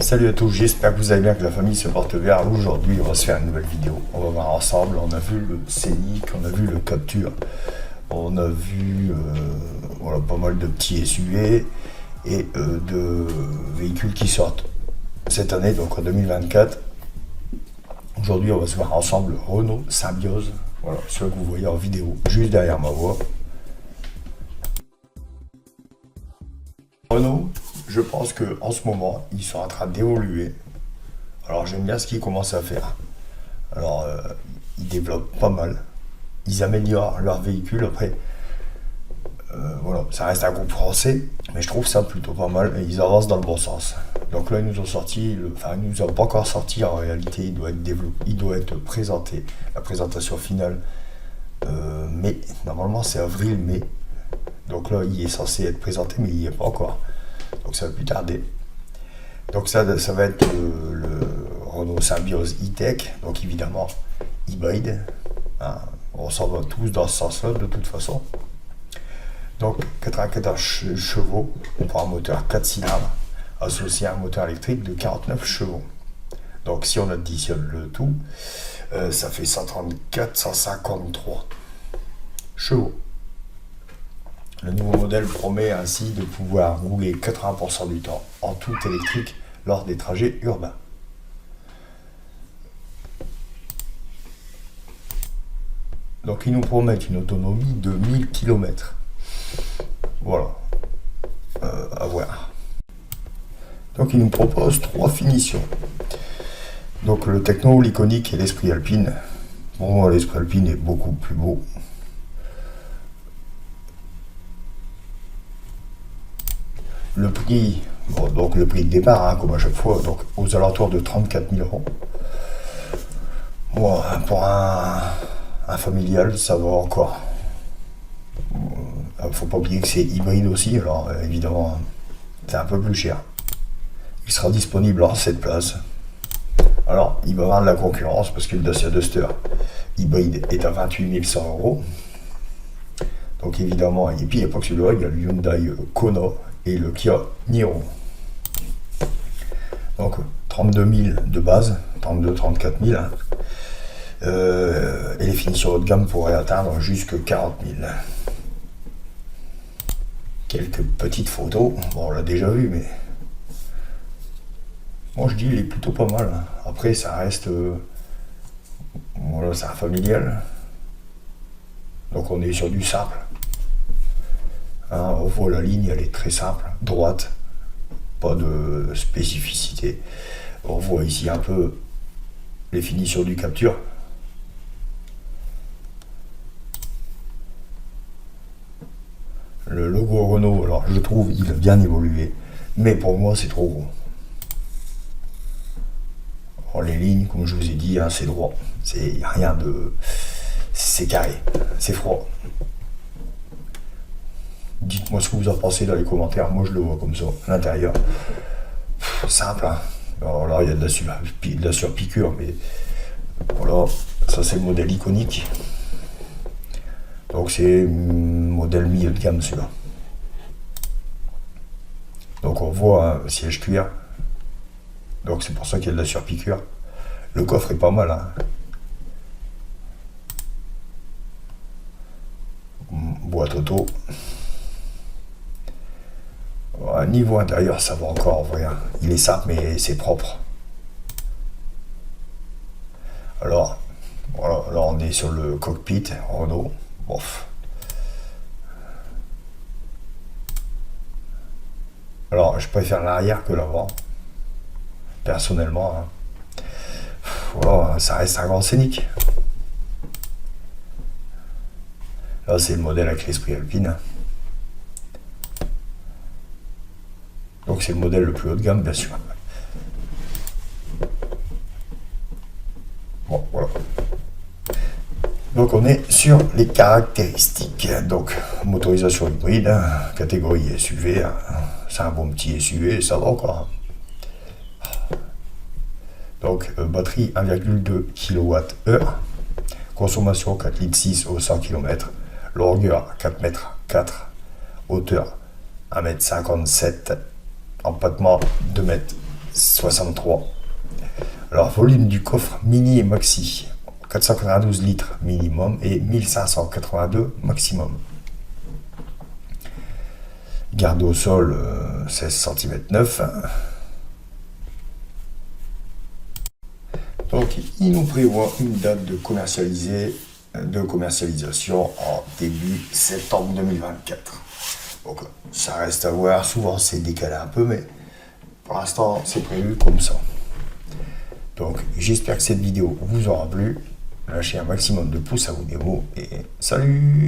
Salut à tous, j'espère que vous allez bien, que la famille se porte bien. Aujourd'hui, on va se faire une nouvelle vidéo. On va voir ensemble, on a vu le Scénic, on a vu le Captur, on a vu voilà, pas mal de petits SUV et de véhicules qui sortent cette année, donc en 2024. Aujourd'hui, on va se voir ensemble le Renault Symbiose, voilà, celui que vous voyez en vidéo, juste derrière ma voix. Renault, je pense qu'en ce moment, ils sont en train d'évoluer. Alors j'aime bien ce qu'ils commencent à faire. Alors ils développent pas mal. Ils améliorent leur véhicule. Après, voilà, ça reste un groupe français, mais je trouve ça plutôt pas mal et ils avancent dans le bon sens. Donc là, ils nous ont sorti, enfin, ils nous ont pas encore sorti en réalité. Il doit être développé, il doit être présenté. La présentation finale, mai. Normalement, c'est avril-mai. Donc là, il est censé être présenté, mais il n'y est pas encore. Donc ça va plus tarder. Donc ça va être le Renault Symbiose e-Tech, donc évidemment hybride. Hein, on s'en va tous dans ce sens-là de toute façon. Donc 94 chevaux, on prend un moteur 4 cylindres associé à un moteur électrique de 49 chevaux. Donc si on additionne le tout, ça fait 134, 153 chevaux. Le nouveau modèle promet ainsi de pouvoir rouler 80% du temps en tout électrique lors des trajets urbains. Donc ils nous promettent une autonomie de 1000 km. Voilà, à voir. Donc ils nous proposent 3 finitions. Donc le techno, l'iconique et l'esprit alpine. Pour moi, l'esprit alpine est beaucoup plus beau. Le prix, bon, donc le prix de départ, hein, comme à chaque fois, donc aux alentours de 34 000 euros. Bon, pour un familial, ça va encore. Faut pas oublier que c'est hybride aussi, alors évidemment, c'est un peu plus cher. Il sera disponible en 7 places. Alors, il va y avoir de la concurrence parce que le Dacia Duster hybride est à 28 100 euros. Donc évidemment, et puis il n'y a pas que celui-là, il y a le Hyundai Kona et le Kia Niro. Donc 32 000 de base, 32-34 000. Hein. Et les finitions haut de gamme pourraient atteindre jusque 40 000. Quelques petites photos, bon on l'a déjà vu, mais moi je dis il est plutôt pas mal. Hein. Après ça reste, voilà, c'est un familial. Donc on est sur du simple. Hein, on voit la ligne, elle est très simple, droite, pas de spécificité. On voit ici un peu les finitions du Captur. Le logo Renault, alors je trouve il a bien évolué, mais pour moi c'est trop gros. Alors, les lignes, comme je vous ai dit, hein, c'est droit, c'est rien de, c'est carré, c'est froid. Dites-moi ce que vous en pensez dans les commentaires. Moi je le vois comme ça, à l'intérieur. Simple, hein. Alors là il y a de la surpiqûre, mais voilà, ça c'est le modèle iconique. Donc c'est modèle milieu de gamme celui-là. Donc on voit un siège cuir. Donc c'est pour ça qu'il y a de la surpiqûre. Le coffre est pas mal, hein. Boîte auto. Niveau intérieur, ça va encore en vrai. Hein. Il est simple, mais c'est propre. Alors, voilà, là on est sur le cockpit Renault. Bof. Alors, je préfère l'arrière que l'avant. Personnellement. Hein. Voilà, ça reste un grand Scénic. Là, c'est le modèle avec l'esprit alpine. Donc c'est le modèle le plus haut de gamme, bien sûr. Bon, voilà. Donc on est sur les caractéristiques. Donc motorisation hybride, catégorie SUV. C'est un bon petit SUV, ça va encore. Donc batterie 1,2 kWh. Consommation 4,6 litres au 100 km. Longueur 4 mètres 4. Hauteur 1,57 m. Empattement 2,50 63. Alors, volume du coffre mini et maxi, 492 litres minimum et 1582 maximum. Garde au sol, 16 cm 9. Donc, il nous prévoit une date de commercialisation en début septembre 2024. Donc, ça reste à voir. Souvent, c'est décalé un peu, mais pour l'instant, c'est prévu comme ça. Donc, j'espère que cette vidéo vous aura plu. Lâchez un maximum de pouces à vos vidéos et salut!